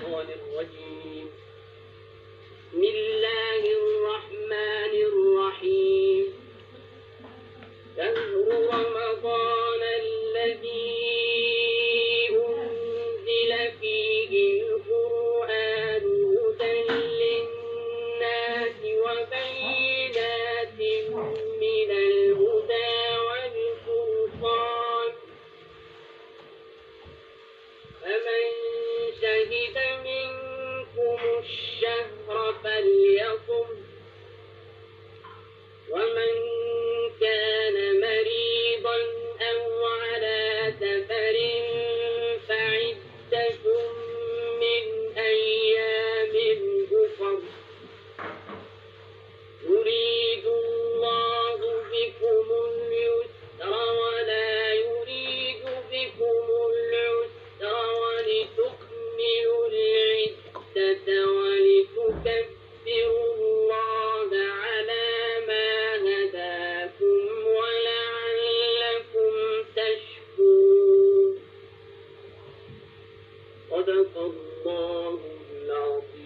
الشيطان الرجيم. بسم الله الرحمن الرحيم. شهر رمضان الذي أنزل فيه القرآن هدى للناس وبينات من الهدى والفرقان، فمن شهد منكم الشهر فليصم، ومن كان مريضا أو على سفر فعدة من أيام أخر، يريد الله بكم اليسر ولا يريد بكم العسر ولتكملوا العدة ولتكبروا الله على ما هداكم ولعلكم تشكرون. صدق الله العظيم.